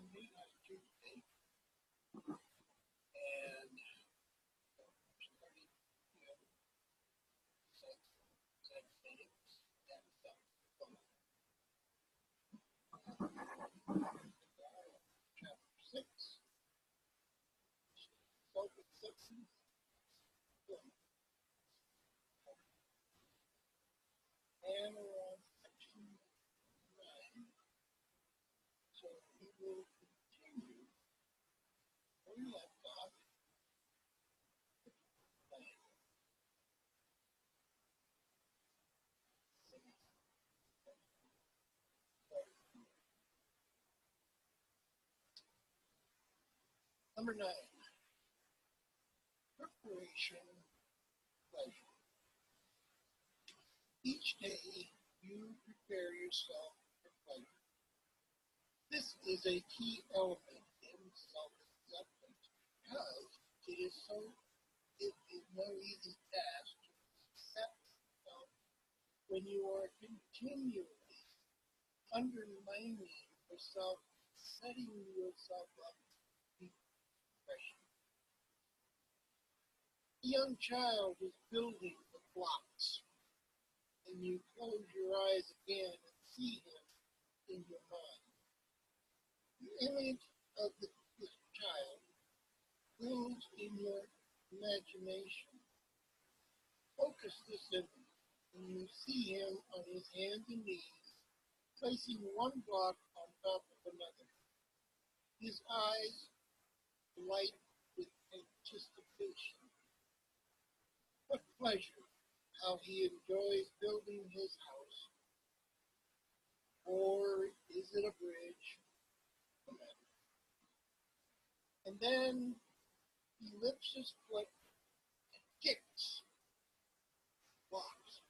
Monday, not Tuesday. And started, sex settings and self-fulfillment. Chapter 6, self-acceptance. And we're on section 9. So we will continue where we left off. Number 9, preparation, pleasure. Each day you prepare yourself for pleasure. This is a key element in self-acceptance because it is no easy task to accept yourself when you are continually undermining yourself, setting yourself up for depression. A young child is building the blocks, and you close your eyes again and see him in your mind. The image of this child builds in your imagination. Focus this image, and you see him on his hands and knees, placing one block on top of another. His eyes light with anticipation. What pleasure, how he enjoys building his house. Or is it a bridge? And then he lifts his foot and kicks, blocks.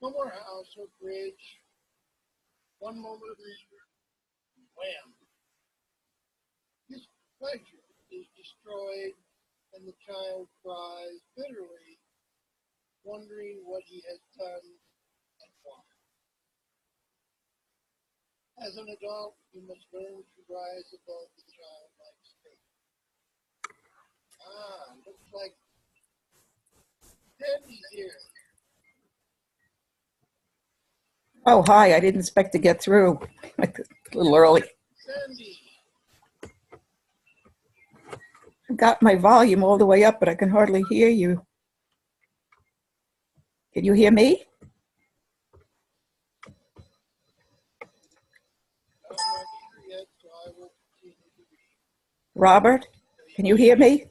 No more house or bridge. One moment later, wham! His pleasure is destroyed, and the child cries bitterly, wondering what he has done and why. As an adult, you must learn to rise above the childlike state. Looks like Sandy's here. Oh, hi. I didn't expect to get through. A little early. Sandy. I got my volume all the way up, but I can hardly hear you. Can you hear me? I'm not sure yet, so I will continue to read. Robert, can you hear me?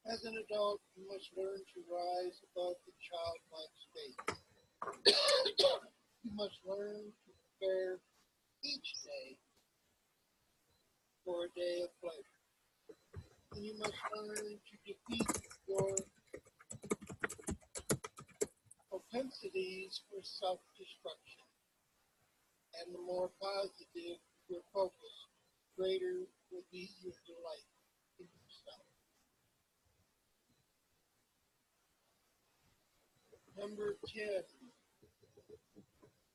As an adult, you must learn to rise above the childlike state. You must learn to prepare each day for a day of pleasure. And you must learn to defeat your propensities for self-destruction. And the more positive your focus, greater will be your delight in yourself. Number 10,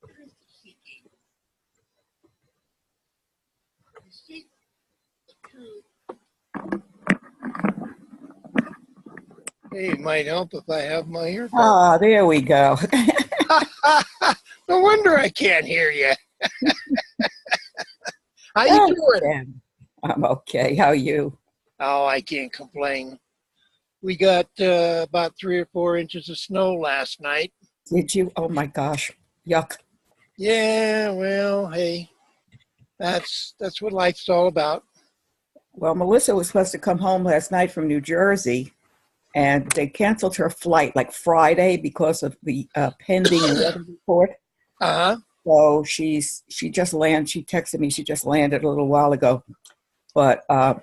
truth seeking. You seek the truth. Hey, it might help if I have my earphones. Ah, there we go. No wonder I can't hear you. How you doing? I'm okay. How are you? Oh, I can't complain. We got about 3 or 4 inches of snow last night. Did you? Oh my gosh. Yuck. Yeah, well, hey, that's what life's all about. Well, Melissa was supposed to come home last night from New Jersey, and they canceled her flight like Friday because of the pending weather report. Uh-huh. So she just landed. She texted me. She just landed a little while ago, but I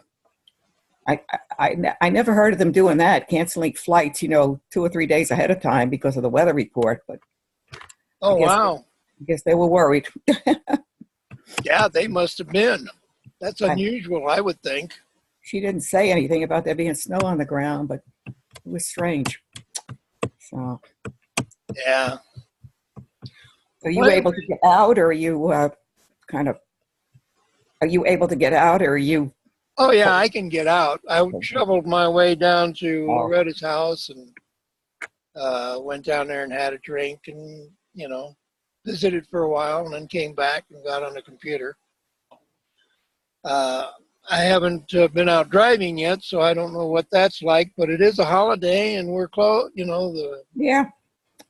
never heard of them doing that, canceling flights, 2 or 3 days ahead of time because of the weather report. But oh, wow. I guess they were worried. Yeah, they must have been. That's unusual, I would think. She didn't say anything about there being snow on the ground, but it was strange. So. Yeah. Are you When, able to get out, or are you kind of, are you able to get out, or are you? oh yeah, I can get out. I shoveled my way down to Oh, Loretta's house and went down there and had a drink and, visited for a while and then came back and got on the computer. Uh, I haven't been out driving yet, so I don't know what that's like, but it is a holiday and we're closed. yeah.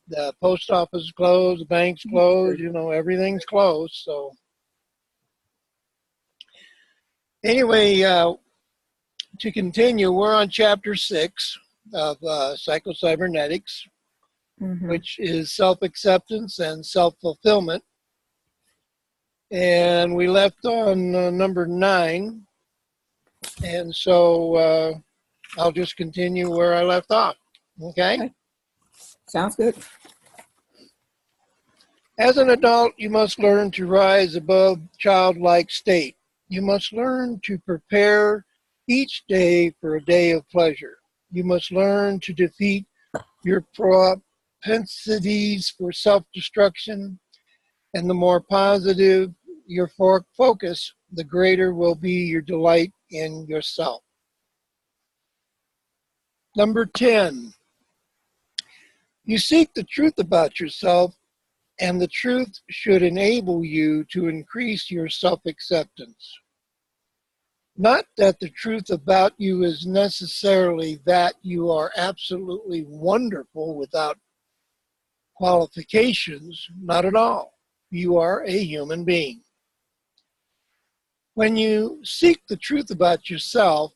The post office is closed, the bank's closed, everything's closed. So anyway, to continue, we're on chapter 6 of psychocybernetics, Mm-hmm. which is self-acceptance and self-fulfillment. And we left on number 9. And so I'll just continue where I left off. Okay? Okay. Sounds good. As an adult, you must learn to rise above childlike state. You must learn to prepare each day for a day of pleasure. You must learn to defeat your propensities for self-destruction, and the more positive your focus, the greater will be your delight in yourself. Number 10, you seek the truth about yourself, and the truth should enable you to increase your self-acceptance. Not that the truth about you is necessarily that you are absolutely wonderful without qualifications, not at all. You are a human being. When you seek the truth about yourself,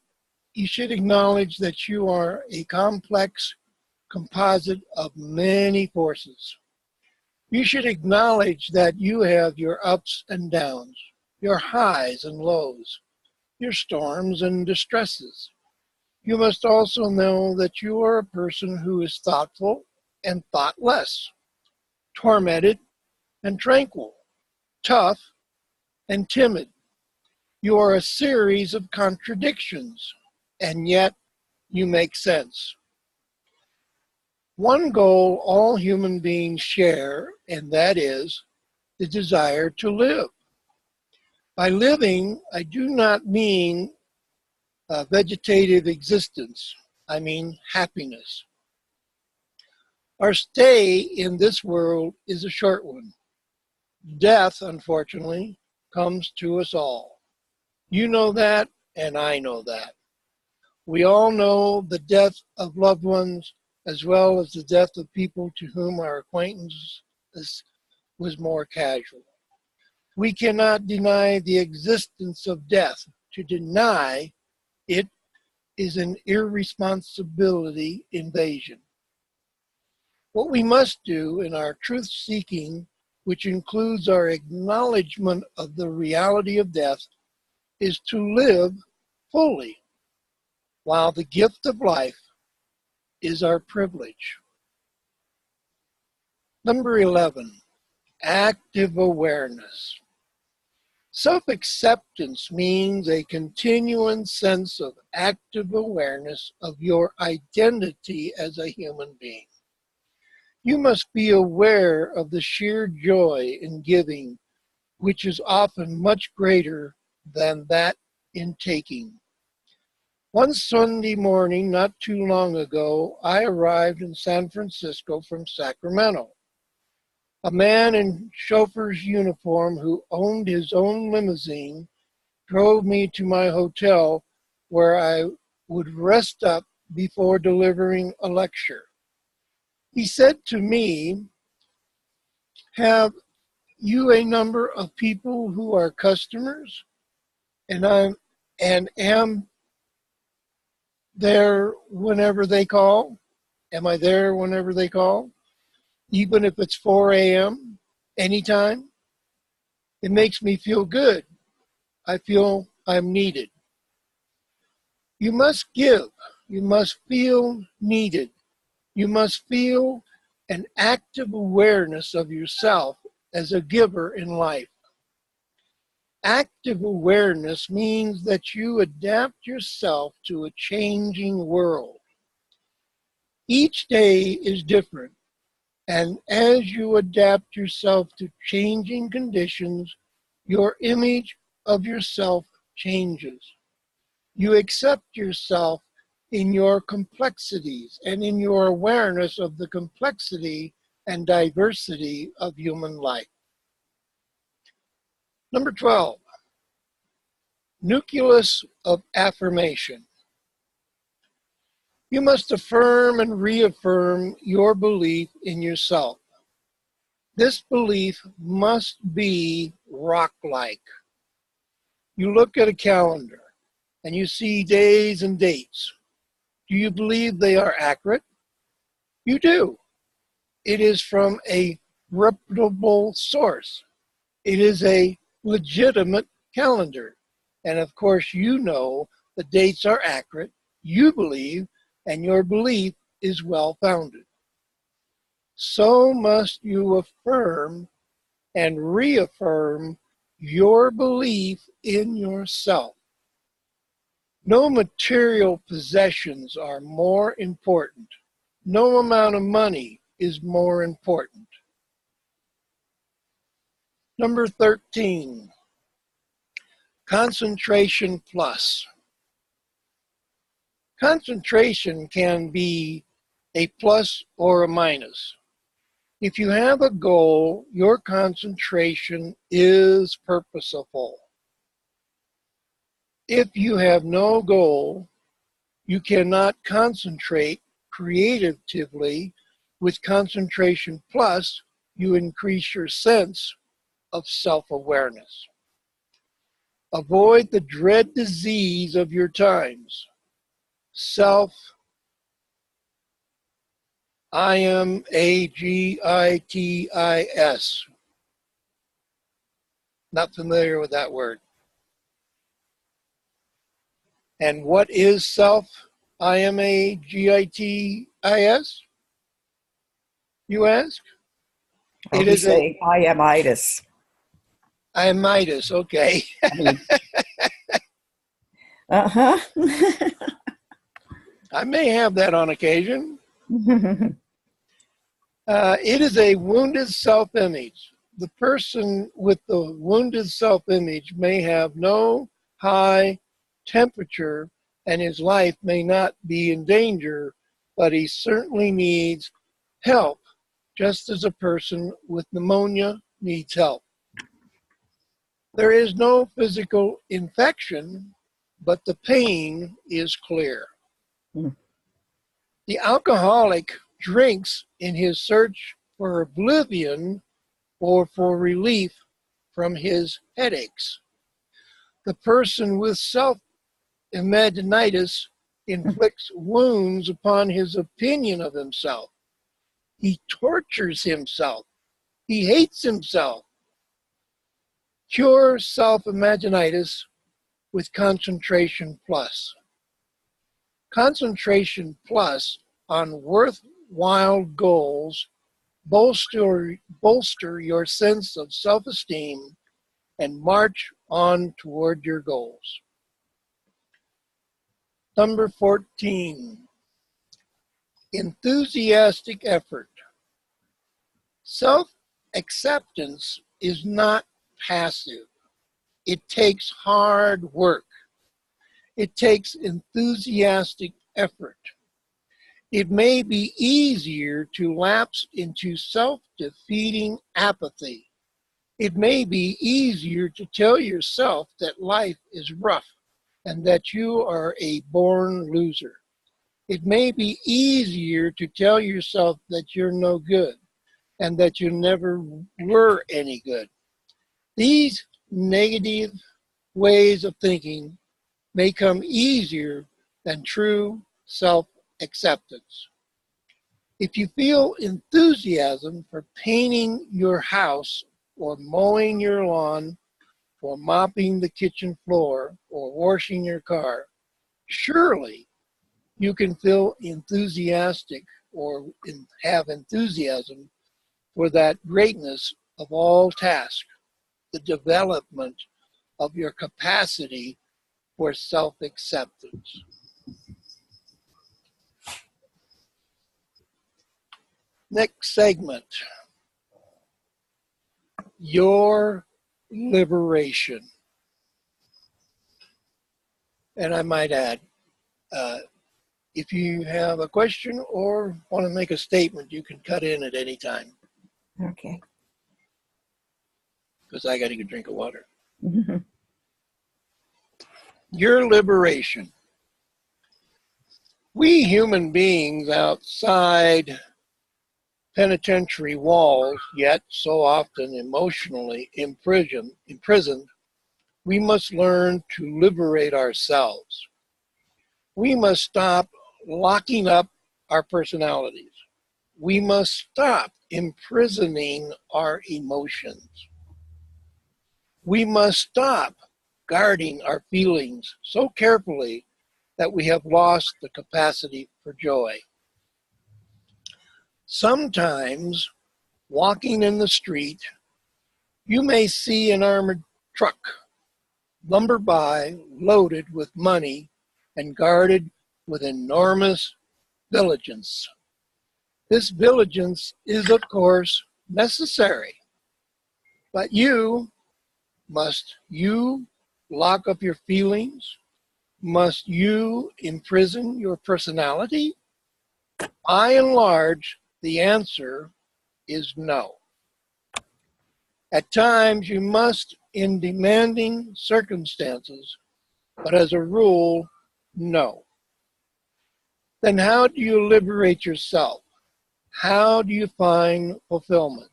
you should acknowledge that you are a complex composite of many forces. You should acknowledge that you have your ups and downs, your highs and lows, your storms and distresses. You must also know that you are a person who is thoughtful and thoughtless, tormented and tranquil, tough and timid. You are a series of contradictions, and yet you make sense. One goal all human beings share, and that is the desire to live. By living, I do not mean vegetative existence. I mean happiness. Our stay in this world is a short one. Death, unfortunately, comes to us all. You know that, and I know that. We all know the death of loved ones as well as the death of people to whom our acquaintance was more casual. We cannot deny the existence of death. To deny it is an irresponsibility invasion. What we must do in our truth seeking, which includes our acknowledgement of the reality of death, is to live fully, while the gift of life is our privilege. Number 11, active awareness. Self-acceptance means a continuing sense of active awareness of your identity as a human being. You must be aware of the sheer joy in giving, which is often much greater than that in taking. One Sunday morning, not too long ago, I arrived in San Francisco from Sacramento. A man in chauffeur's uniform who owned his own limousine drove me to my hotel where I would rest up before delivering a lecture. He said to me, "Have you a number of people who are customers?" And am there whenever they call? Am I there whenever they call? Even if it's 4 a.m., anytime? It makes me feel good. I feel I'm needed. You must give. You must feel needed. You must feel an active awareness of yourself as a giver in life. Active awareness means that you adapt yourself to a changing world. Each day is different, And as you adapt yourself to changing conditions, your image of yourself changes. You accept yourself in your complexities and in your awareness of the complexity and diversity of human life. Number 12, nucleus of affirmation. You must affirm and reaffirm your belief in yourself. This belief must be rock-like. You look at a calendar and you see days and dates. Do you believe they are accurate? You do. It is from a reputable source. It is a legitimate calendar. And of course, you know the dates are accurate, you believe, and your belief is well-founded. So must you affirm and reaffirm your belief in yourself. No material possessions are more important. No amount of money is more important. Number 13, concentration plus. Concentration can be a plus or a minus. If you have a goal, your concentration is purposeful. If you have no goal, you cannot concentrate creatively. With concentration plus, you increase your sense of self-awareness. Avoid the dread disease of your times. Self-I-am-A-G-I-T-I-S. Not familiar with that word. And what is self-I-am-A-G-I-T-I-S? You ask? Or we say I am itis. I am itis, okay. Uh-huh. I may have that on occasion. It is a wounded self-image. The person with the wounded self-image may have no high temperature and his life may not be in danger, but he certainly needs help, just as a person with pneumonia needs help. There is no physical infection, but the pain is clear. The alcoholic drinks in his search for oblivion or for relief from his headaches. The person with self-imaginitis inflicts wounds upon his opinion of himself. He tortures himself. He hates himself. Cure self-imaginitis with concentration plus. Concentration plus on worthwhile goals bolster your sense of self-esteem and march on toward your goals. Number 14, enthusiastic effort. Self-acceptance is not passive. It takes hard work. It takes enthusiastic effort. It may be easier to lapse into self-defeating apathy. It may be easier to tell yourself that life is rough and that you are a born loser. It may be easier to tell yourself that you're no good and that you never were any good. These negative ways of thinking may come easier than true self-acceptance. If you feel enthusiasm for painting your house or mowing your lawn or mopping the kitchen floor or washing your car, surely you can feel enthusiastic or have enthusiasm for that greatness of all tasks, the development of your capacity for self-acceptance. Next segment, your liberation. And I might add, if you have a question or want to make a statement, you can cut in at any time. Okay. Because I got to get a drink of water. Mm-hmm. Your liberation. We human beings outside penitentiary walls, yet so often emotionally imprisoned, we must learn to liberate ourselves. We must stop locking up our personalities. We must stop imprisoning our emotions. We must stop guarding our feelings so carefully that we have lost the capacity for joy. Sometimes, walking in the street, you may see an armored truck lumber by, loaded with money and guarded with enormous vigilance. This vigilance is, of course, necessary, but must you lock up your feelings? Must you imprison your personality? By and large, the answer is no. At times, you must in demanding circumstances, but as a rule, no. Then how do you liberate yourself? How do you find fulfillment?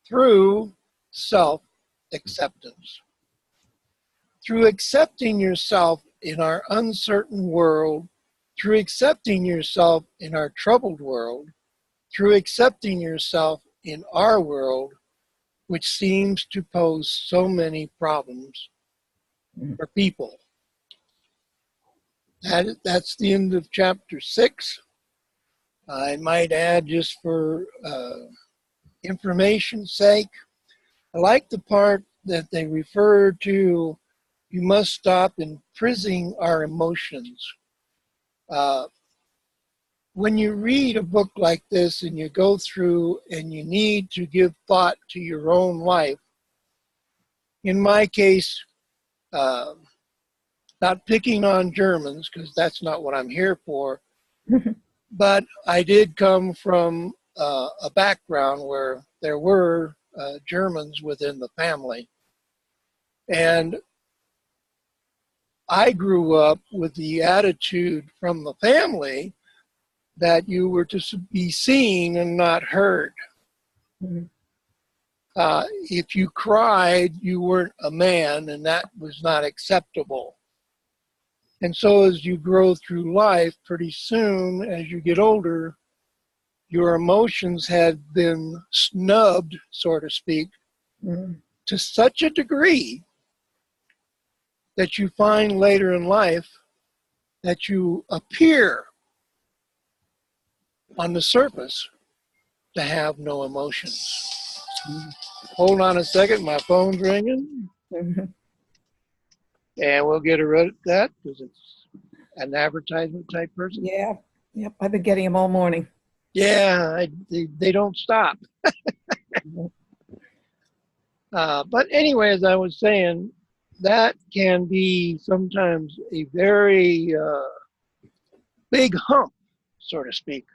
Through self-acceptance. Through accepting yourself in our uncertain world, through accepting yourself in our troubled world, through accepting yourself in our world, which seems to pose so many problems for people. That's the end of chapter 6. I might add, just for information's sake, I like the part that they refer to, you must stop imprisoning our emotions. When you read a book like this and you go through and you need to give thought to your own life, in my case, not picking on Germans, because that's not what I'm here for, but I did come from a background where there were Germans within the family. And I grew up with the attitude from the family that you were to be seen and not heard. Mm-hmm. If you cried, you weren't a man, and that was not acceptable. And so as you grow through life, pretty soon, as you get older, your emotions had been snubbed, so to speak, Mm-hmm. to such a degree that you find later in life that you appear on the surface to have no emotions. Hold on a second, my phone's ringing. Mm-hmm. And we'll get rid of that because it's an advertisement type person. Yeah. Yep. I've been getting them all morning. Yeah, they don't stop. But anyway, as I was saying, that can be sometimes a very big hump, so to speak,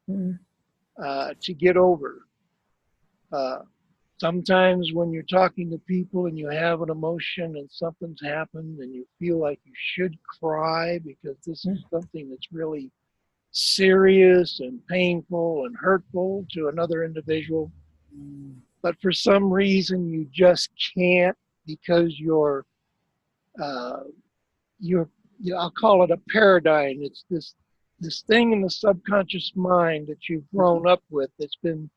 to get over. Sometimes when you're talking to people and you have an emotion and something's happened and you feel like you should cry because this is something that's really serious and painful and hurtful to another individual, but for some reason you just can't because I'll call it a paradigm. It's this thing in the subconscious mind that you've grown up with that's been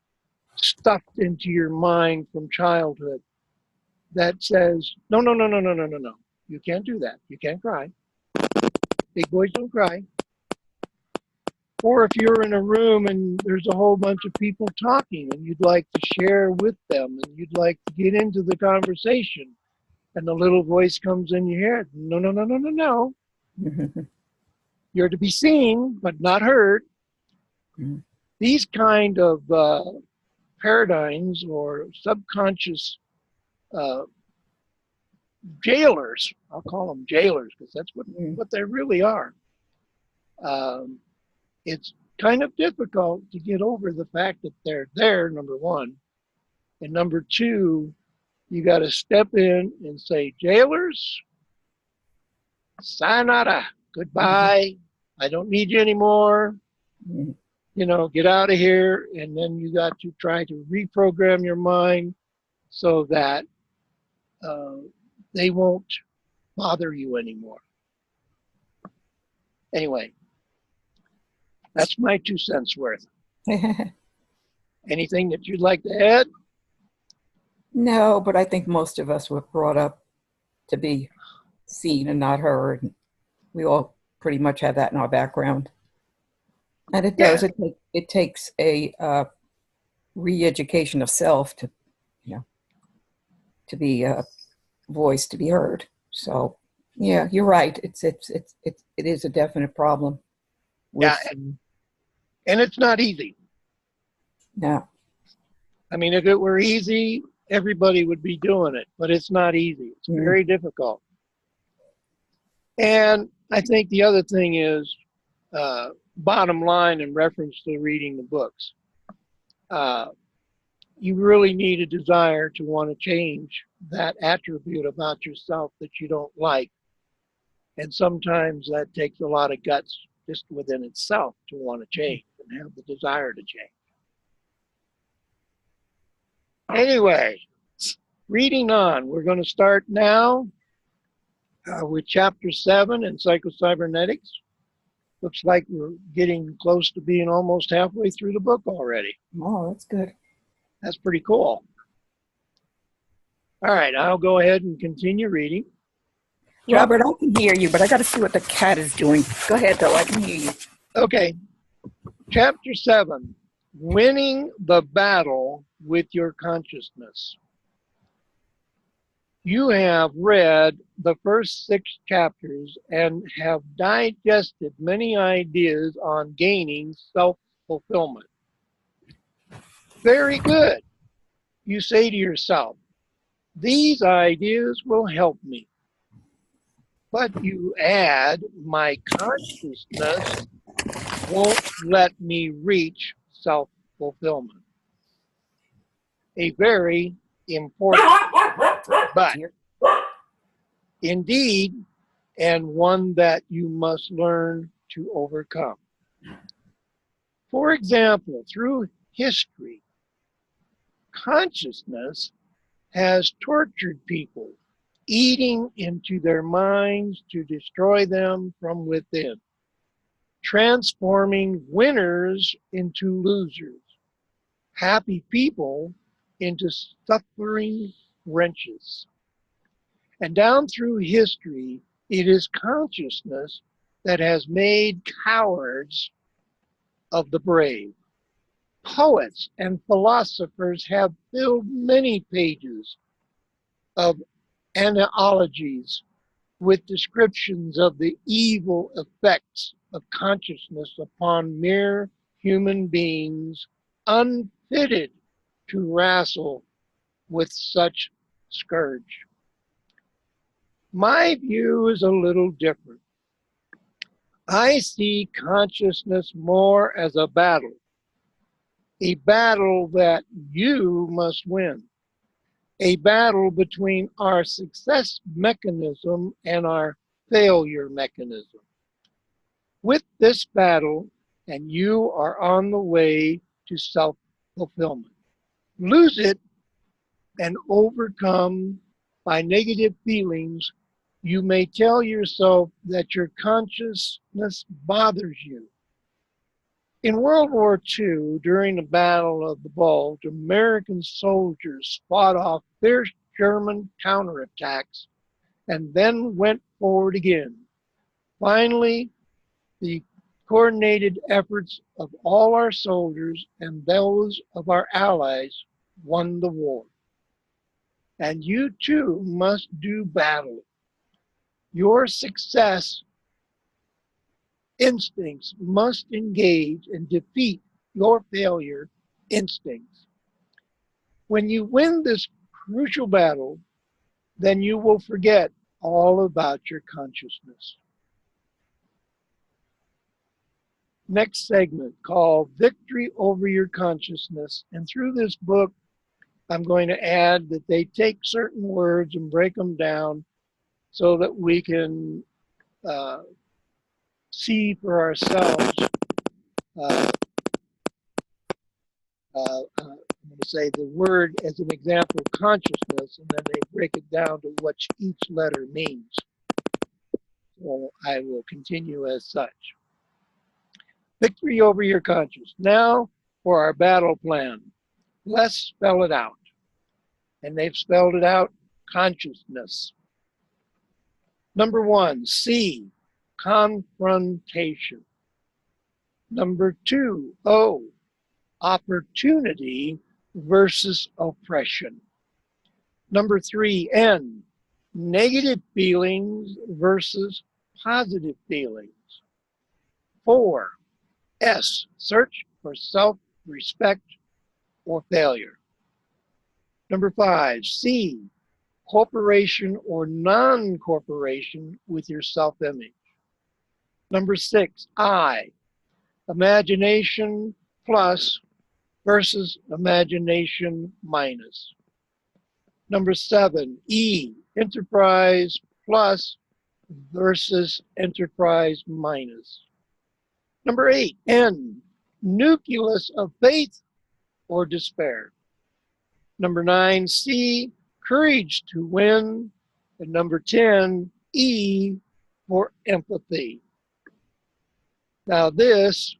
stuffed into your mind from childhood that says, no, no, no, no, no, no, no, no. You can't do that. You can't cry. Big boys don't cry. Or if you're in a room and there's a whole bunch of people talking and you'd like to share with them and you'd like to get into the conversation and the little voice comes in your head, no, no, no, no, no, no. You're to be seen, but not heard. These kind of paradigms or subconscious uh, jailers, I'll call them jailers because that's Mm. what they really are. Um, it's kind of difficult to get over the fact that they're there, number one. And number two, you got to step in and say, jailers, sayonara, goodbye. I don't need you anymore. Mm. Get out of here. And then you got to try to reprogram your mind so that uh, they won't bother you anymore. Anyway, that's my 2 cents worth. Anything that you'd like to add? No, but I think most of us were brought up to be seen and not heard. We all pretty much have that in our background. And it Yeah, does. It takes a re-education of self to, you know, to be voiced, to be heard. So, yeah, you're right. It is a definite problem yeah, with and it's not easy. no. I mean, if it were easy, everybody would be doing it, but it's not easy. It's Mm. very difficult. And I think the other thing is, bottom line in reference to reading the books, uh, you really need a desire to want to change that attribute about yourself that you don't like. And sometimes that takes a lot of guts just within itself to want to change and have the desire to change. Anyway, reading on, we're going to start now with chapter 7 in psychocybernetics. Looks like we're getting close to being almost halfway through the book already. Oh, that's good. That's pretty cool. All right, I'll go ahead and continue reading. Robert, I can hear you, but I got to see what the cat is doing. Go ahead, though. I can hear you. Okay, chapter 7, winning the battle with your consciousness. You have read the first 6 chapters and have digested many ideas on gaining self-fulfillment. Very good. You say to yourself, these ideas will help me. But you add, my consciousness won't let me reach self-fulfillment. A very important but indeed, and one that you must learn to overcome. For example, through history, consciousness has tortured people, eating into their minds to destroy them from within, transforming winners into losers, happy people into suffering wretches. And down through history, it is consciousness that has made cowards of the brave. Poets and philosophers have filled many pages of analogies with descriptions of the evil effects of consciousness upon mere human beings unfitted to wrestle with such scourge. My view is a little different. I see consciousness more as a battle that you must win, a battle between our success mechanism and our failure mechanism. With this battle, and you are on the way to self-fulfillment. Lose it and overcome by negative feelings, you may tell yourself that your consciousness bothers you. In World War II, during the Battle of the Bulge, American soldiers fought off fierce German counterattacks and then went forward again. Finally, the coordinated efforts of all our soldiers and those of our allies won the war. And you too must do battle. Your success instincts must engage and defeat your failure instincts. When you win this crucial battle, then you will forget all about your consciousness. Next segment called Victory Over Your Consciousness. And through this book, I'm going to add that they take certain words and break them down so that we can see for ourselves. I'm going to say the word as an example, consciousness, and then they break it down to what each letter means. So I will continue as such. Victory over your conscience. Now for our battle plan. Let's spell it out. And they've spelled it out, consciousness. Number 1, C, confrontation. Number 2, O, opportunity versus oppression. Number 3, N, negative feelings versus positive feelings. 4, S, search for self-respect or failure. Number 5, C, corporation or non-corporation with your self-image. Number 6, I, imagination plus versus imagination minus. Number 7, E, enterprise plus versus enterprise minus. Number 8, N, nucleus of faith or despair. Number 9, C, courage to win. And number 10, E, for empathy. Now this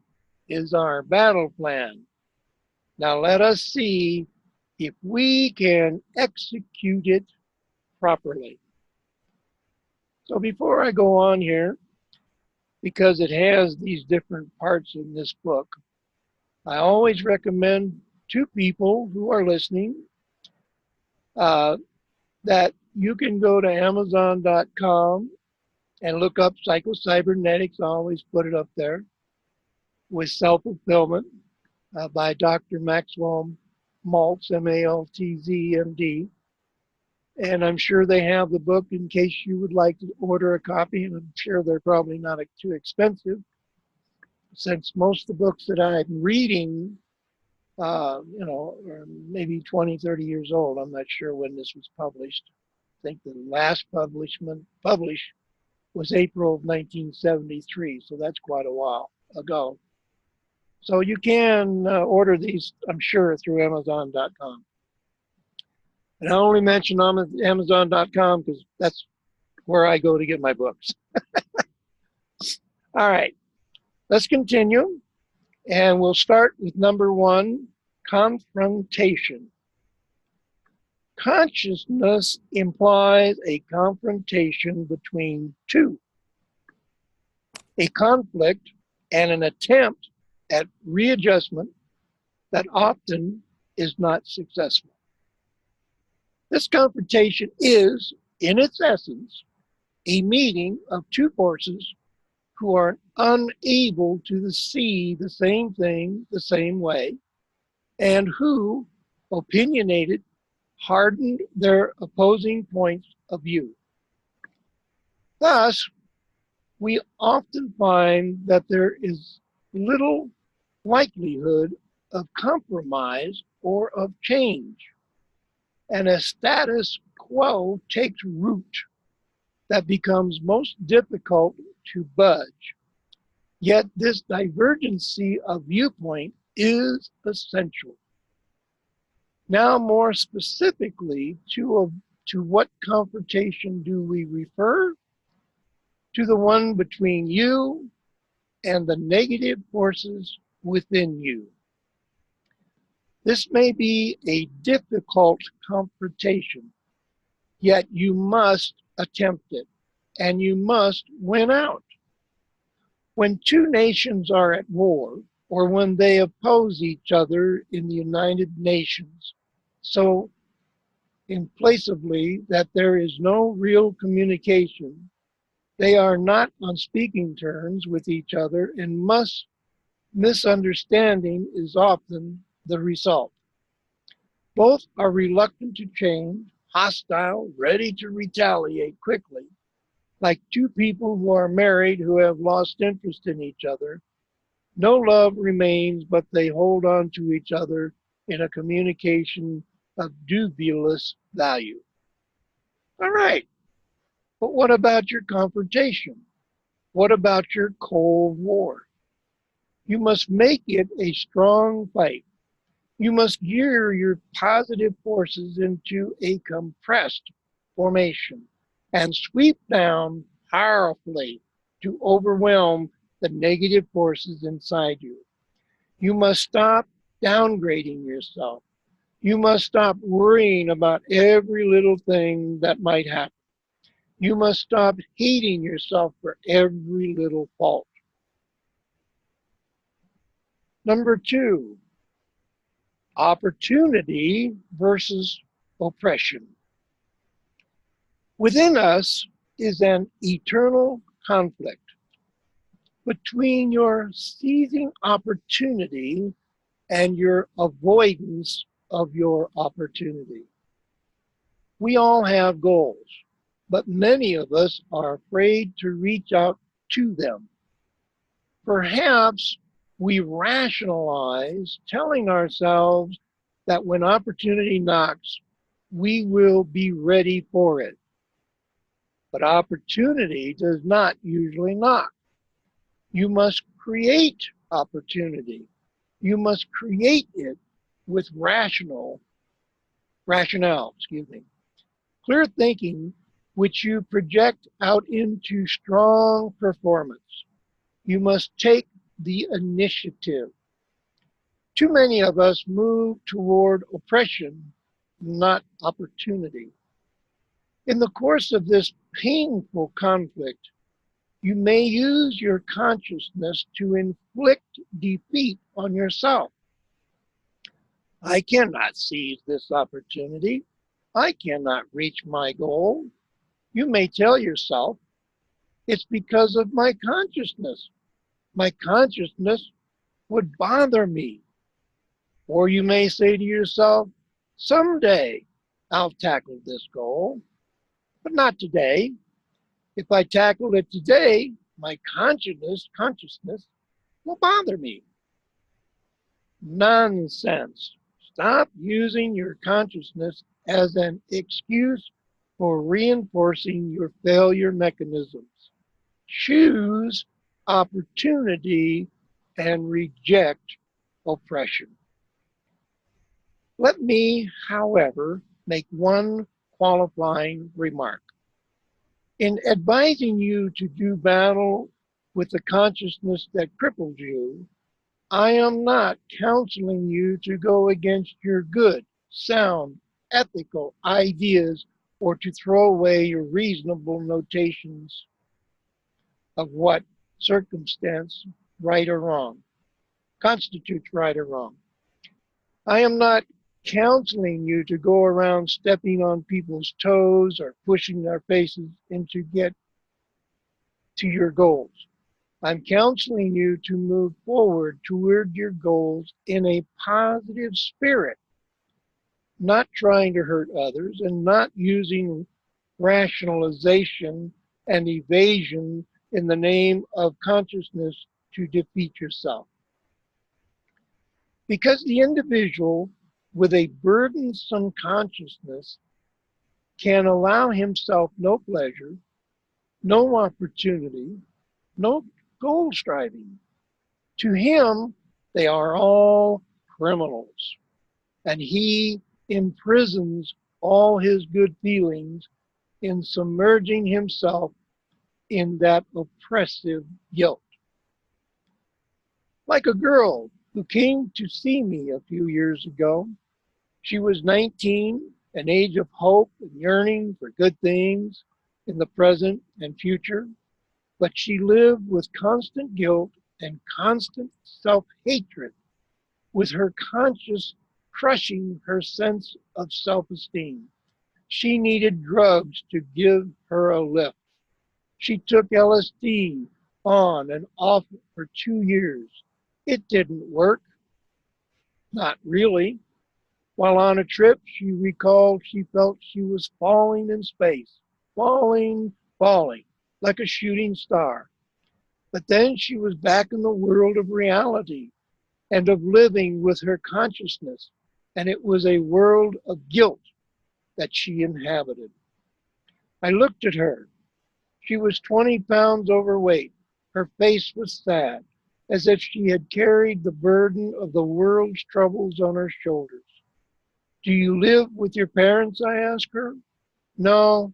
is our battle plan. Now let us see if we can execute it properly. So before I go on here, because it has these different parts in this book, I always recommend to people who are listening that you can go to Amazon.com and look up Psycho-Cybernetics. I always put it up there with Self-Fulfillment by Dr. Maxwell Maltz, M-A-L-T-Z, M-D. And I'm sure they have the book in case you would like to order a copy, and I'm sure they're probably not too expensive, since most of the books that I'm reading, are maybe 20, 30 years old. I'm not sure when this was published. I think the last published was April of 1973, so that's quite a while ago. So you can order these, I'm sure, through Amazon.com. And I only mention Amazon.com because that's where I go to get my books. All right, let's continue. And we'll start with number 1, confrontation. Consciousness implies a confrontation between two, a conflict and an attempt at readjustment that often is not successful. This confrontation is, in its essence, a meeting of two forces who are unable to see the same thing the same way, and who, opinionated, hardened their opposing points of view. Thus, we often find that there is little likelihood of compromise or of change, and a status quo takes root that becomes most difficult to budge. Yet this divergency of viewpoint is essential. Now, more specifically, to what confrontation do we refer? To the one between you and the negative forces within you. This may be a difficult confrontation, yet you must attempt it, and you must win out. When two nations are at war, or when they oppose each other in the United Nations, so implacably that there is no real communication, they are not on speaking terms with each other and must Misunderstanding is often the result. Both are reluctant to change, hostile, ready to retaliate quickly, like two people who are married who have lost interest in each other. No love remains, but they hold on to each other in a communication of dubious value. All right, but what about your confrontation? What about your Cold War? You must make it a strong fight. You must gear your positive forces into a compressed formation and sweep down powerfully to overwhelm the negative forces inside you. You must stop downgrading yourself. You must stop worrying about every little thing that might happen. You must stop hating yourself for every little fault. Number two, opportunity versus oppression. Within us is an eternal conflict between your seizing opportunity and your avoidance of your opportunity. We all have goals, but many of us are afraid to reach out to them. Perhaps we rationalize telling ourselves that when opportunity knocks, we will be ready for it. But opportunity does not usually knock. You must create opportunity. You must create it with rationale, clear thinking, which you project out into strong performance. You must take the initiative. Too many of us move toward oppression, not opportunity. In the course of this painful conflict, you may use your consciousness to inflict defeat on yourself. I cannot seize this opportunity. I cannot reach my goal. You may tell yourself, it's because of my consciousness. My consciousness would bother me. Or you may say to yourself, someday I'll tackle this goal, but not today. If I tackle it today, my consciousness will bother me. Nonsense. Stop using your consciousness as an excuse for reinforcing your failure mechanisms. Choose opportunity and reject oppression. Let me, however, make one qualifying remark. In advising you to do battle with the consciousness that cripples you, I am not counseling you to go against your good, sound, ethical ideas or to throw away your reasonable notations of what circumstance, right or wrong, constitutes right or wrong. I am not counseling you to go around stepping on people's toes or pushing their faces in to get to your goals. I'm counseling you to move forward toward your goals in a positive spirit, not trying to hurt others and not using rationalization and evasion in the name of consciousness to defeat yourself. Because the individual with a burdensome consciousness can allow himself no pleasure, no opportunity, no goal striving. To him, they are all criminals, and he imprisons all his good feelings in submerging himself in that oppressive guilt. Like a girl who came to see me a few years ago. She was 19, an age of hope and yearning for good things in the present and future, but she lived with constant guilt and constant self-hatred, with her conscience crushing her sense of self-esteem. She needed drugs to give her a lift. She took LSD on and off for 2 years. It didn't work. Not really. While on a trip, she recalled she felt she was falling in space. Falling, falling, like a shooting star. But then she was back in the world of reality and of living with her consciousness, and it was a world of guilt that she inhabited. I looked at her. She was 20 pounds overweight. Her face was sad, as if she had carried the burden of the world's troubles on her shoulders. Do you live with your parents? I asked her. No,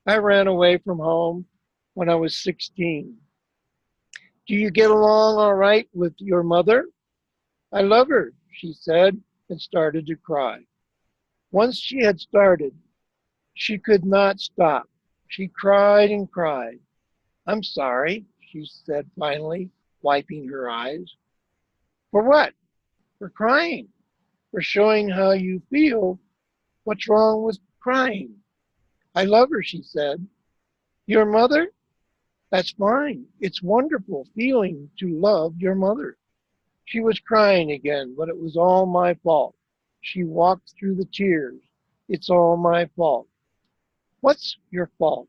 I ran away from home when I was 16. Do you get along all right with your mother? I love her, she said, and started to cry. Once she had started, she could not stop. She cried and cried. I'm sorry, she said finally, wiping her eyes. For what? For crying. For showing how you feel. What's wrong with crying? I love her, she said. Your mother? That's fine. It's wonderful feeling to love your mother. She was crying again, but it was all my fault. She walked through the tears. It's all my fault. What's your fault?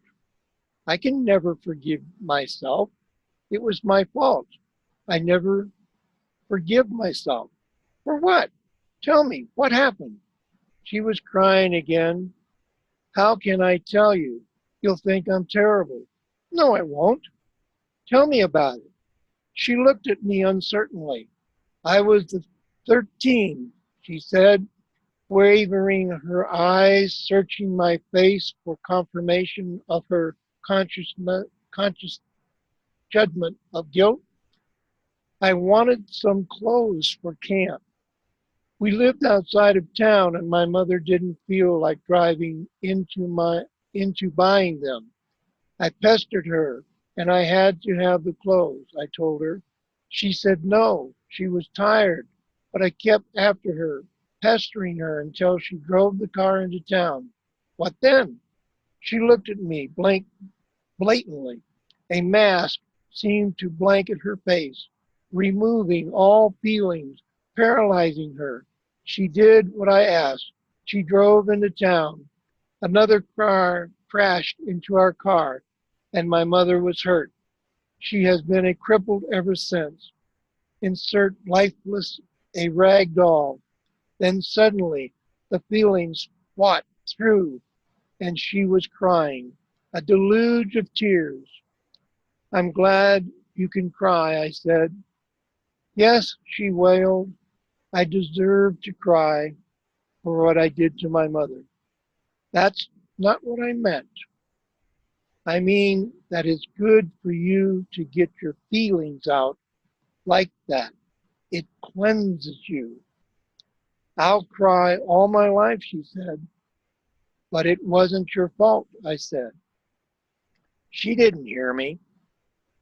I can never forgive myself. It was my fault. I never forgive myself. For what? Tell me, what happened? She was crying again. How can I tell you? You'll think I'm terrible. No, I won't. Tell me about it. She looked at me uncertainly. I was 13, she said, wavering her eyes, searching my face for confirmation of her conscious judgment of guilt. I wanted some clothes for camp. We lived outside of town and my mother didn't feel like driving into buying them. I pestered her and I had to have the clothes, I told her. She said no, she was tired, but I kept after her, pestering her until she drove the car into town. What then? She looked at me blatantly. A mask seemed to blanket her face, removing all feelings, paralyzing her. She did what I asked. She drove into town. Another car crashed into our car, and my mother was hurt. She has been a crippled ever since. Insert lifeless, a rag doll. Then suddenly the feelings fought through, and she was crying, a deluge of tears. I'm glad you can cry, I said. Yes, she wailed. I deserve to cry for what I did to my mother. That's not what I meant. I mean that it's good for you to get your feelings out like that. It cleanses you. I'll cry all my life, she said. But it wasn't your fault, I said. She didn't hear me.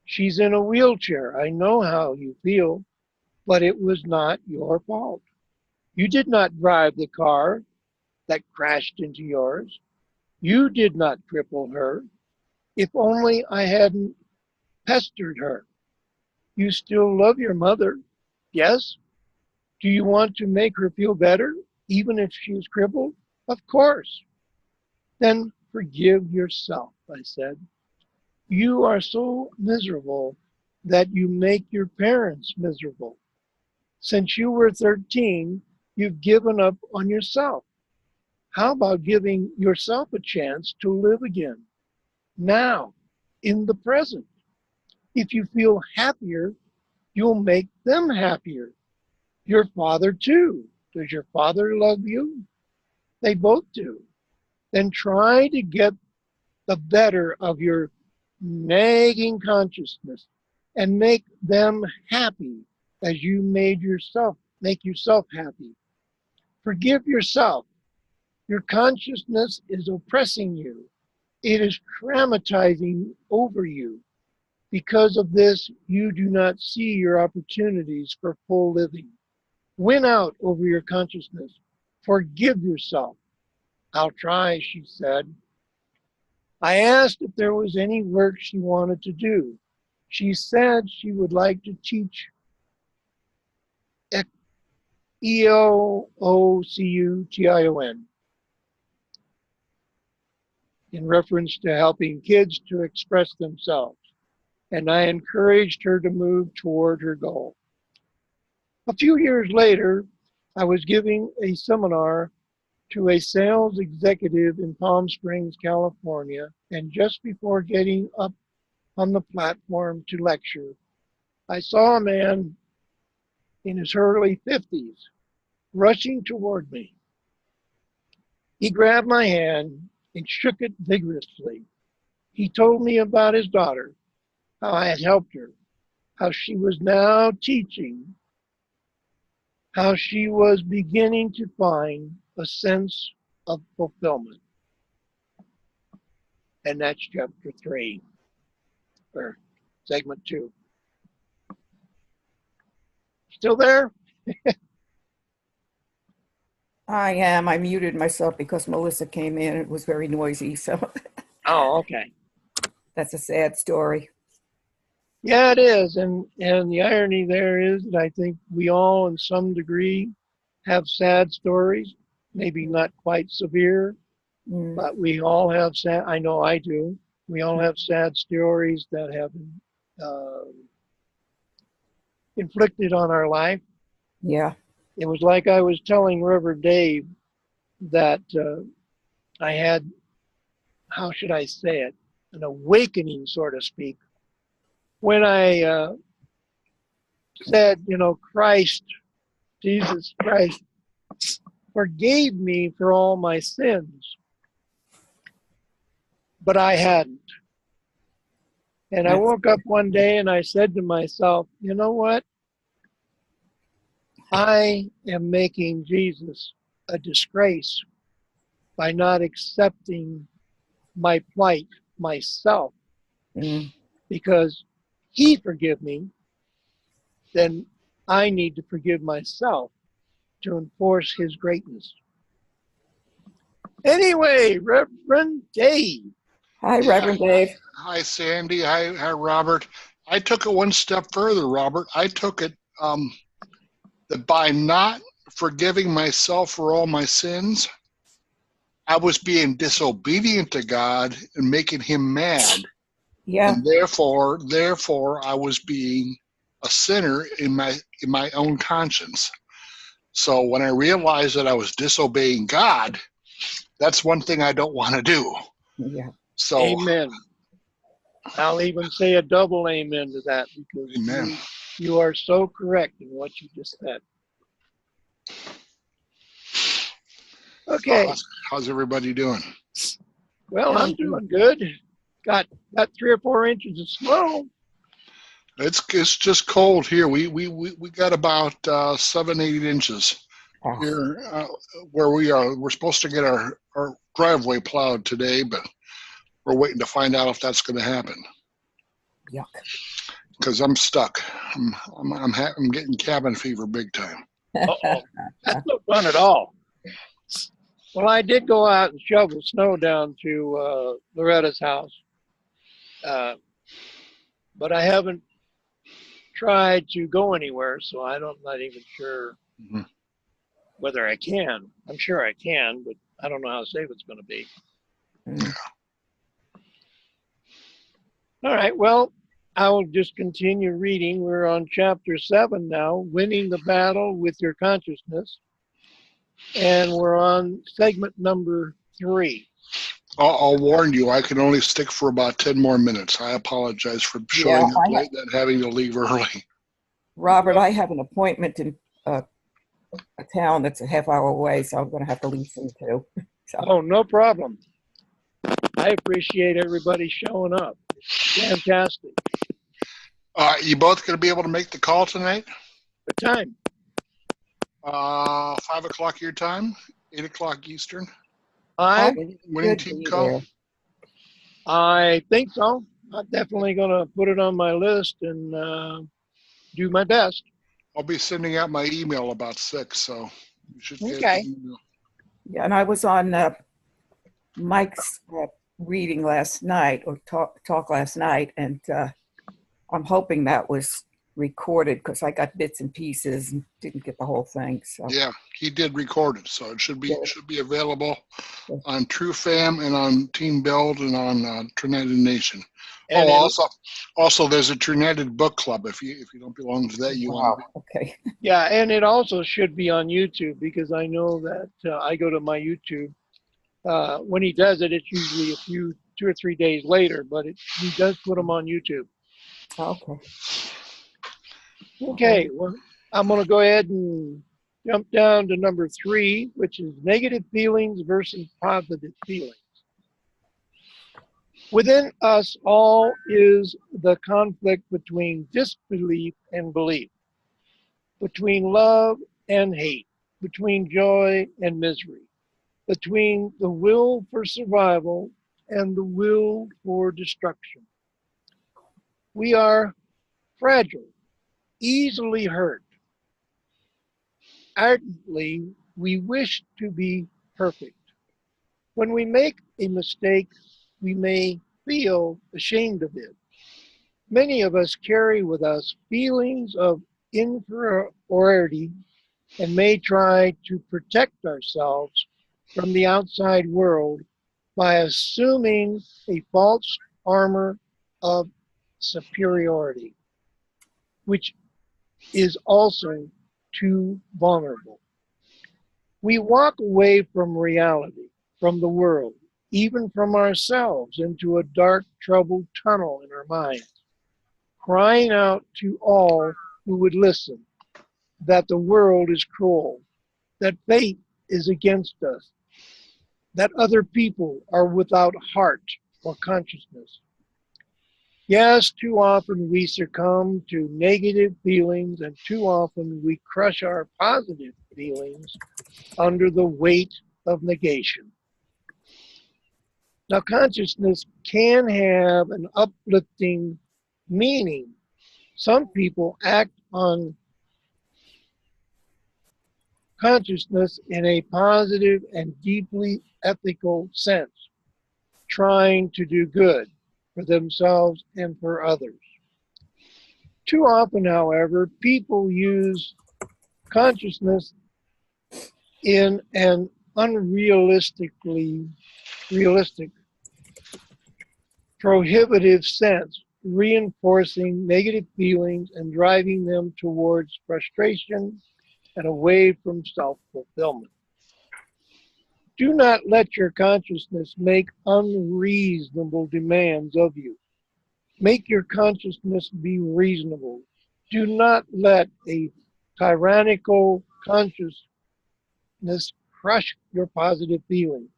She's in a wheelchair. I know how you feel, but it was not your fault. You did not drive the car that crashed into yours. You did not cripple her. If only I hadn't pestered her. You still love your mother, yes? Do you want to make her feel better, even if she is crippled? Of course. Then forgive yourself, I said. You are so miserable that you make your parents miserable. Since you were 13, you've given up on yourself. How about giving yourself a chance to live again? Now, in the present. If you feel happier, you'll make them happier. Your father too. Does your father love you? They both do. Then try to get the better of your nagging consciousness and make them happy as you make yourself happy. Forgive yourself. Your consciousness is oppressing you. It is traumatizing over you. Because of this, you do not see your opportunities for full living. Win out over your consciousness. Forgive yourself. I'll try, she said. I asked if there was any work she wanted to do. She said she would like to teach ELOCUTION, in reference to helping kids to express themselves. And I encouraged her to move toward her goal. A few years later, I was giving a seminar to a sales executive in Palm Springs, California, and just before getting up on the platform to lecture, I saw a man in his early 50s rushing toward me. He grabbed my hand and shook it vigorously. He told me about his daughter, how I had helped her, how she was now teaching, how she was beginning to find a sense of fulfillment. And that's chapter 3, or segment 2. Still there? I am. I muted myself because Melissa came in. It was very noisy, so Oh, okay. that's a sad story. Yeah, it is. And the irony there is that I think we all, in some degree, have sad stories, maybe not quite severe, Mm, but we all have sad, I know I do. We all have sad stories that have been inflicted on our life. yeah. It was like I was telling Reverend Dave that I had, how should I say it, an awakening, so to speak, when I said, you know, Christ, Jesus Christ, forgave me for all my sins, but I hadn't. And I woke up one day and I said to myself, you know what? I am making Jesus a disgrace by not accepting my plight myself, Mm, because he forgave me, then I need to forgive myself to enforce his greatness. Anyway, Reverend Dave. Hi, Yeah. Reverend Dave. Hi, Sandy. Hi, Robert. I took it one step further, Robert. I took it that by not forgiving myself for all my sins, I was being disobedient to God and making him mad. Yeah. And therefore, I was being a sinner in my own conscience. So when I realized that I was disobeying God, that's one thing I don't want to do. Yeah. So, Amen. I'll even say a double amen to that, because amen. you are so correct in what you just said. Okay. How's everybody doing? Well, I'm doing good. Got 3 or 4 inches of snow. It's just cold here. We got about 7-8 inches Oh, here where we are. We're supposed to get our driveway plowed today, but we're waiting to find out if that's going to happen. yuck. Because I'm stuck. I'm getting cabin fever big time. Uh-oh. That's no fun at all. Well, I did go out and shovel snow down to Loretta's house, but I haven't tried to go anywhere, so I'm not even sure Mhm. whether I can. I'm sure I can, but I don't know how safe it's going to be. Mm, All right, well, I will just continue reading. We're on chapter 7 now, Winning the Battle with Your Consciousness. And we're on segment number 3. I'll warn you, I can only stick for about 10 more minutes. I apologize for showing up late and having to leave early. Robert, I have an appointment in a town that's a half hour away, so I'm going to have to leave soon too. So. Oh, no problem. I appreciate everybody showing up. Fantastic. You both going to be able to make the call tonight? What time? 5 o'clock your time, 8 o'clock Eastern. Winning team call. I think so. I'm definitely going to put it on my list and do my best. I'll be sending out my email about 6, so you should get Okay. the email. Yeah, and I was on Mike's reading last night, or talk last night, and I'm hoping that was recorded because I got bits and pieces and didn't get the whole thing. So Yeah, he did record it, so it should be available Yeah. on TrueFam and on Team Build and on Trinited Nation. And Also, there's a Trinited book club. If you don't belong to that, you want to be. Okay. yeah, and it also should be on YouTube because I know that I go to my YouTube. When he does it, it's usually 2 or 3 days later, but he does put them on YouTube. Okay. Okay, well, I'm going to go ahead and jump down to number 3, which is negative feelings versus positive feelings. Within us all is the conflict between disbelief and belief, between love and hate, between joy and misery, between the will for survival and the will for destruction. We are fragile, easily hurt. Ardently, we wish to be perfect. When we make a mistake, we may feel ashamed of it. Many of us carry with us feelings of inferiority and may try to protect ourselves from the outside world by assuming a false armor of superiority, which is also too vulnerable. We walk away from reality, from the world, even from ourselves, into a dark, troubled tunnel in our minds, crying out to all who would listen that the world is cruel, that fate is against us, that other people are without heart or consciousness. Yes, too often we succumb to negative feelings, and too often we crush our positive feelings under the weight of negation. Now, consciousness can have an uplifting meaning. Some people act on consciousness in a positive and deeply ethical sense, trying to do good for themselves and for others. Too often, however, people use consciousness in an realistic, prohibitive sense, reinforcing negative feelings and driving them towards frustration and away from self-fulfillment. Do not let your consciousness make unreasonable demands of you. Make your consciousness be reasonable. Do not let a tyrannical consciousness crush your positive feelings.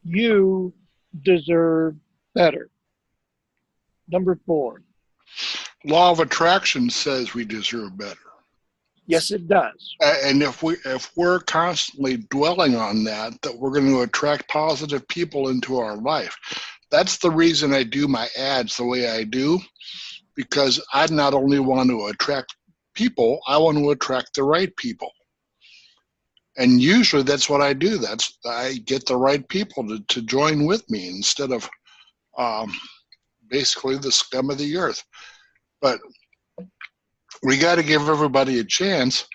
You deserve better. Number 4. Law of attraction says we deserve better. Yes, it does. And if we're constantly dwelling on that we're going to attract positive people into our life. That's the reason I do my ads the way I do, because I not only want to attract people, I want to attract the right people. And usually that's what I do. I get the right people to join with me instead of basically the scum of the earth. But we got to give everybody a chance,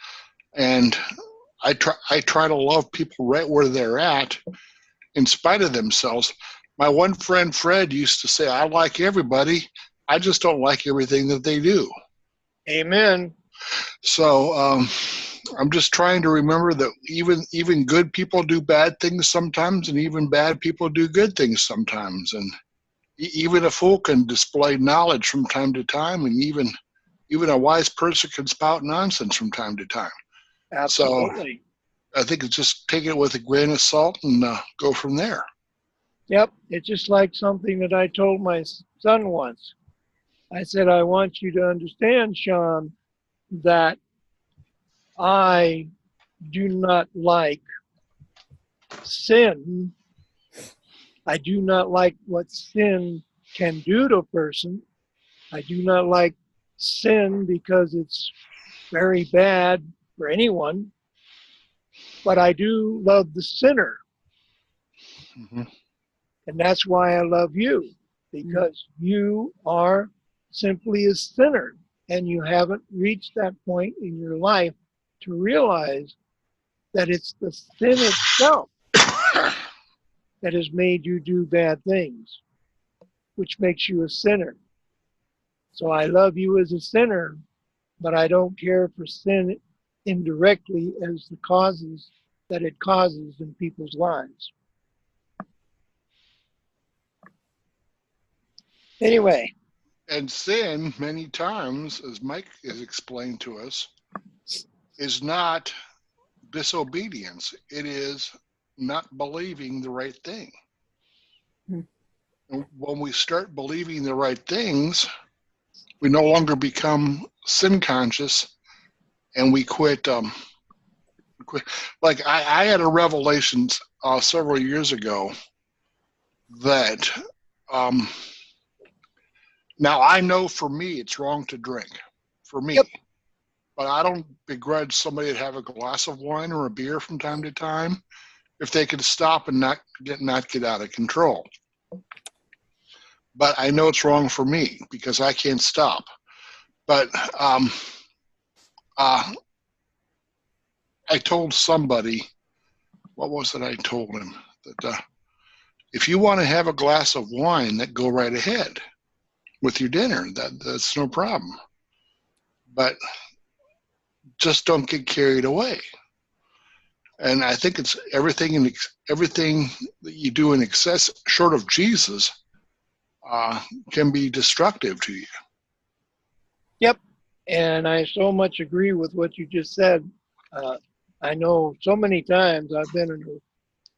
and I try to love people right where they're at, in spite of themselves. My one friend Fred used to say, "I like everybody, I just don't like everything that they do." Amen. So I'm just trying to remember that even good people do bad things sometimes, and even bad people do good things sometimes, and even a fool can display knowledge from time to time, and even a wise person can spout nonsense from time to time. Absolutely. So I think it's just take it with a grain of salt and go from there. Yep. It's just like something that I told my son once. I said, I want you to understand, Sean, that I do not like sin. I do not like what sin can do to a person. I do not like sin because it's very bad for anyone. But I do love the sinner. Mm-hmm. And that's why I love you, because you are simply a sinner. and you haven't reached that point in your life to realize that it's the sin itself that has made you do bad things, which makes you a sinner. So I love you as a sinner, but I don't care for sin indirectly as the causes that it causes in people's lives. Anyway. And sin, many times, as Mike has explained to us, is not disobedience. It is not believing the right thing. And when we start believing the right things, we no longer become sin conscious, and we quit. Like I had a revelation several years ago that now I know for me it's wrong to drink, for me. Yep. But I don't begrudge somebody to have a glass of wine or a beer from time to time if they can stop and not get out of control. But I know it's wrong for me because I can't stop. But I told somebody, what was it I told him? That if you want to have a glass of wine, that go right ahead with your dinner. That's no problem. But just don't get carried away. And I think it's everything that you do in excess, short of Jesus, can be destructive to you. Yep. And I so much agree with what you just said. I know so many times I've been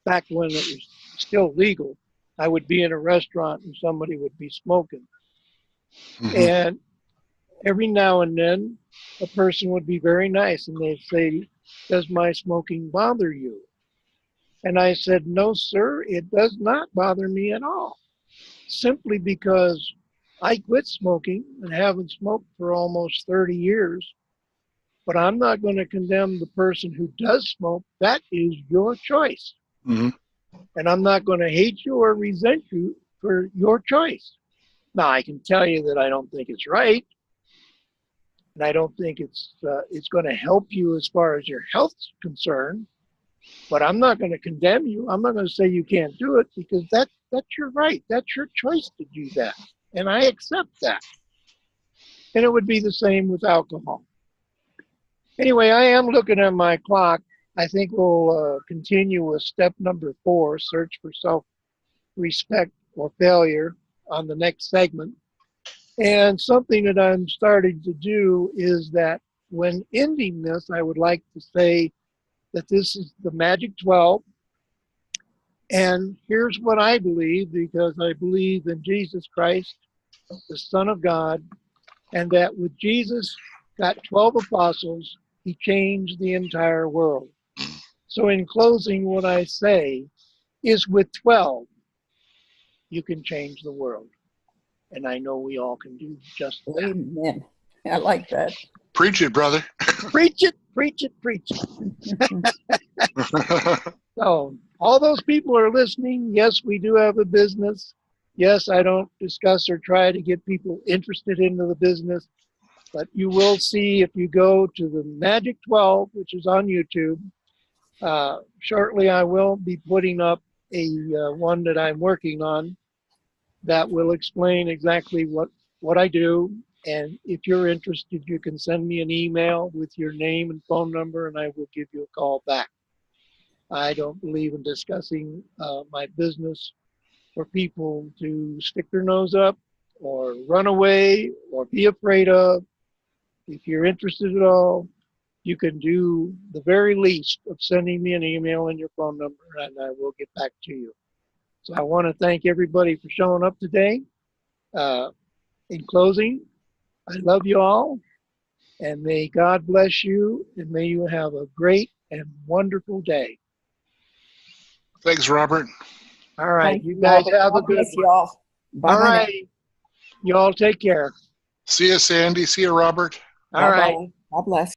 back when it was still legal, I would be in a restaurant and somebody would be smoking. Mm-hmm. And every now and then a person would be very nice and they'd say, "Does my smoking bother you?" And I said, "No, sir, it does not bother me at all. Simply because I quit smoking and haven't smoked for almost 30 years. But I'm not going to condemn the person who does smoke. That is your choice." Mm-hmm. "And I'm not going to hate you or resent you for your choice. Now, I can tell you that I don't think it's right. And I don't think it's going to help you as far as your health's concerned. But I'm not going to condemn you. I'm not going to say you can't do it because that's your right. That's your choice to do that. And I accept that." And it would be the same with alcohol. Anyway, I am looking at my clock. I think we'll continue with step number 4, search for self-respect or failure, on the next segment. And something that I'm starting to do is that when ending this, I would like to say that this is the Magic 12. And here's what I believe, because I believe in Jesus Christ, the Son of God, and that with Jesus got 12 apostles, he changed the entire world. So in closing, what I say is with 12, you can change the world. And I know we all can do just that. Amen. I like that. Preach it, brother. Preach it, preach it, preach it. So all those people are listening. Yes, we do have a business. Yes, I don't discuss or try to get people interested into the business. But you will see if you go to the Magic 12, which is on YouTube. Shortly, I will be putting up a one that I'm working on that will explain exactly what I do. And if you're interested, you can send me an email with your name and phone number, and I will give you a call back. I don't believe in discussing my business for people to stick their nose up or run away or be afraid of. If you're interested at all, you can do the very least of sending me an email and your phone number, and I will get back to you. So I want to thank everybody for showing up today. In closing, I love you all, and may God bless you, and may you have a great and wonderful day. Thanks, Robert. All right. Thank you guys have a good one. Y'all. Bye. All right. You all take care. See you, Sandy. See you, Robert. All right. God bless.